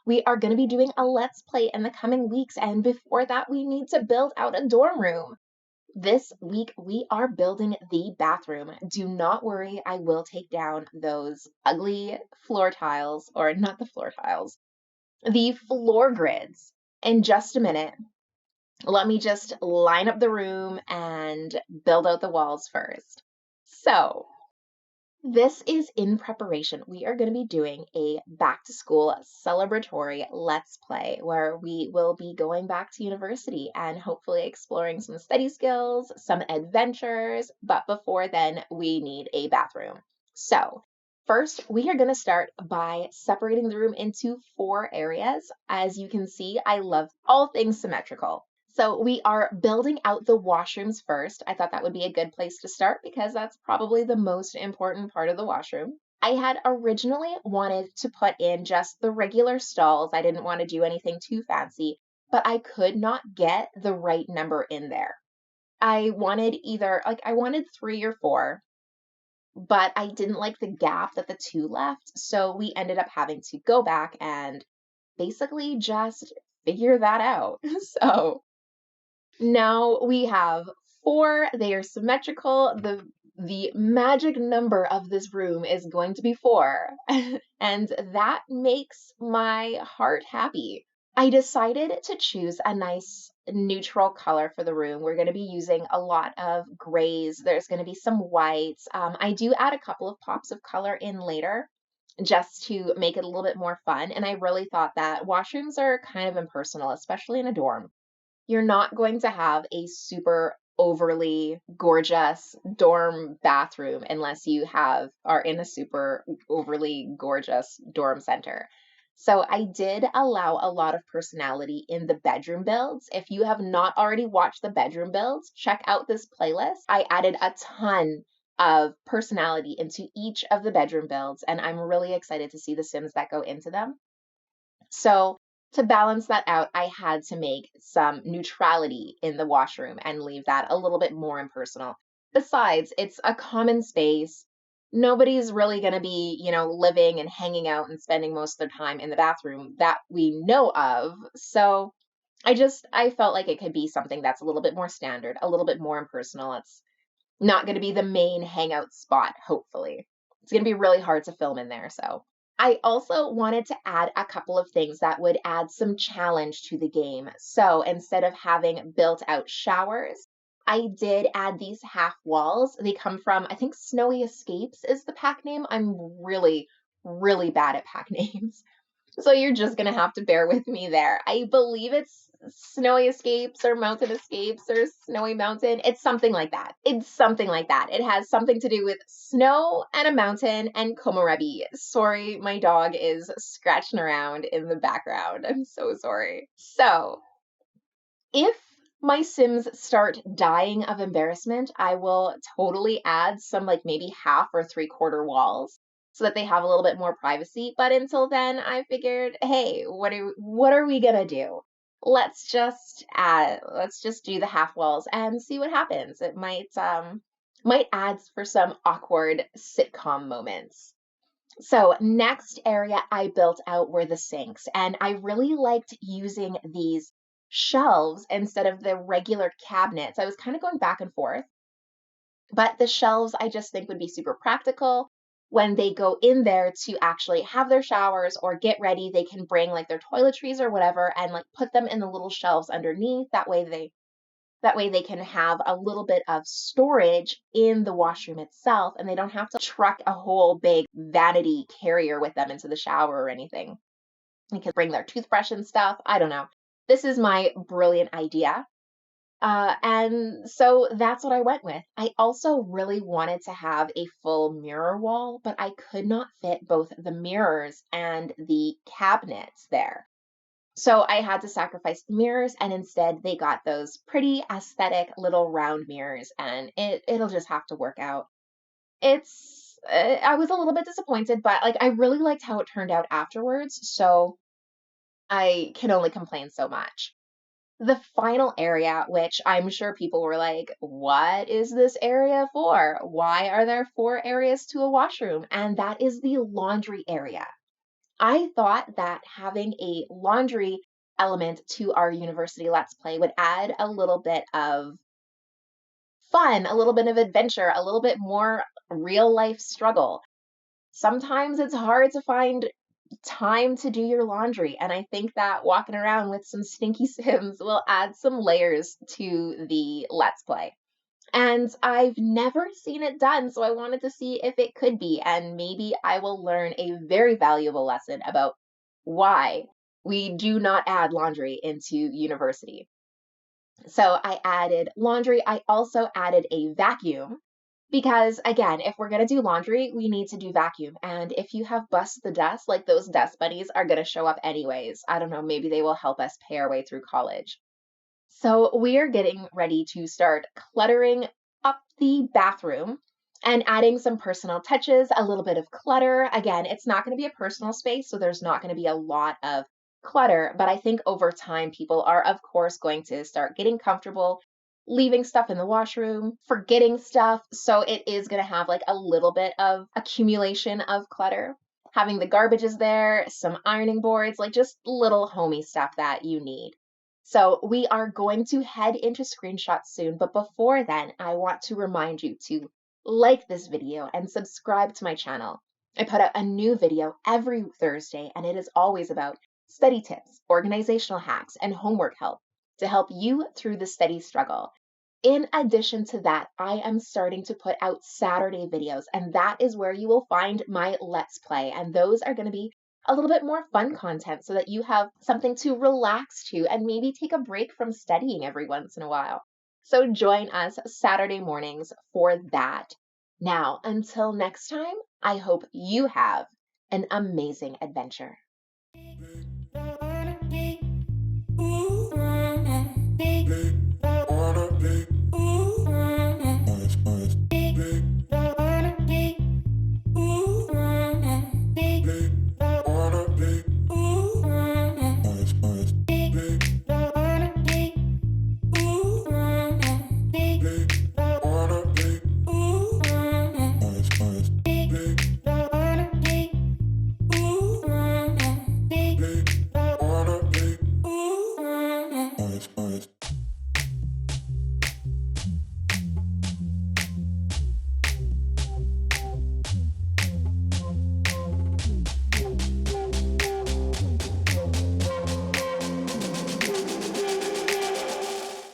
We are going to be doing a Let's Play in the coming weeks, and before that, we need to build out a dorm room. This week, we are building the bathroom. Do not worry, I will take down those ugly floor tiles, or not the floor tiles, the floor grids in just a minute. Let me just line up the room and build out the walls first. So, this is in preparation. We are going to be doing a back to school celebratory Let's Play where we will be going back to university and hopefully exploring some study skills, some adventures, but before then, we need a bathroom. So, first, we are going to start by separating the room into 4 areas. As you can see, I love all things symmetrical. So we are building out the washrooms first. I thought that would be a good place to start because that's probably the most important part of the washroom. I had originally wanted to put in just the regular stalls. I didn't want to do anything too fancy, but I could not get the right number in there. I wanted I wanted 3 or 4, but I didn't like the gap that the 2 left. So we ended up having to go back and basically just figure that out. So now we have 4. They are symmetrical. The magic number of this room is going to be 4. And that makes my heart happy. I decided to choose a nice neutral color for the room. We're going to be using a lot of grays. There's going to be some whites. I do add a couple of pops of color in later just to make it a little bit more fun. And I really thought that washrooms are kind of impersonal, especially in a dorm. You're not going to have a super overly gorgeous dorm bathroom unless you are in a super overly gorgeous dorm center. So I did allow a lot of personality in the bedroom builds. If you have not already watched the bedroom builds, check out this playlist. I added a ton of personality into each of the bedroom builds, and I'm really excited to see the Sims that go into them. So to balance that out, I had to make some neutrality in the washroom and leave that a little bit more impersonal. Besides, it's a common space. Nobody's really going to be, living and hanging out and spending most of their time in the bathroom that we know of. So I felt like it could be something that's a little bit more standard, a little bit more impersonal. It's not going to be the main hangout spot, hopefully. It's going to be really hard to film in there, so. I also wanted to add a couple of things that would add some challenge to the game. So instead of having built out showers, I did add these half walls. They come from, I think Snowy Escapes is the pack name. I'm really, really bad at pack names. So you're just going to have to bear with me there. I believe it's Snowy Escapes or Mountain Escapes or Snowy Mountain. It's something like that. It's something like that. It has something to do with snow and a mountain and Komorebi. Sorry, my dog is scratching around in the background. I'm so sorry. So, if my Sims start dying of embarrassment, I will totally add some maybe half or 3/4 walls so that they have a little bit more privacy. But until then, I figured, hey, what are we gonna do? Let's just do the half walls and see what happens. It might add for some awkward sitcom moments. So next area I built out were the sinks, and I really liked using these shelves instead of the regular cabinets. I was kind of going back and forth, but the shelves I just think would be super practical. When they go in there to actually have their showers or get ready, they can bring their toiletries or whatever and put them in the little shelves underneath. That way they can have a little bit of storage in the washroom itself, and they don't have to truck a whole big vanity carrier with them into the shower or anything. They can bring their toothbrush and stuff. I don't know. This is my brilliant idea. And so that's what I went with. I also really wanted to have a full mirror wall, but I could not fit both the mirrors and the cabinets there. So I had to sacrifice the mirrors, and instead they got those pretty aesthetic little round mirrors, and it'll just have to work out. I was a little bit disappointed, but I really liked how it turned out afterwards, so I can only complain so much. The final area, which I'm sure people were like, what is this area for? Why are there 4 areas to a washroom? And that is the laundry area. I thought that having a laundry element to our university Let's Play would add a little bit of fun, a little bit of adventure, a little bit more real life struggle. Sometimes it's hard to find time to do your laundry, and I think that walking around with some stinky Sims will add some layers to the Let's Play. And I've never seen it done, so I wanted to see if it could be, and maybe I will learn a very valuable lesson about why we do not add laundry into university. So I added laundry. I also added a vacuum because, again, if we're going to do laundry, we need to do vacuum. And if you have bust the dust, like those dust bunnies are going to show up anyways. I don't know, maybe they will help us pay our way through college. So we are getting ready to start cluttering up the bathroom and adding some personal touches, a little bit of clutter. Again, it's not going to be a personal space, so there's not going to be a lot of clutter, but I think over time people are, of course, going to start getting comfortable leaving stuff in the washroom, forgetting stuff. So it is going to have like a little bit of accumulation of clutter. Having the garbage is there, some ironing boards, like just little homey stuff that you need. So we are going to head into screenshots soon, but before then, I want to remind you to like this video and subscribe to my channel. I put out a new video every Thursday, and it is always about study tips, organizational hacks, and homework help to help you through the study struggle. In addition to that, I am starting to put out Saturday videos, and that is where you will find my Let's Play, and those are going to be a little bit more fun content so that you have something to relax to and maybe take a break from studying every once in a while. So join us Saturday mornings for that. Now, until next time, I hope you have an amazing adventure.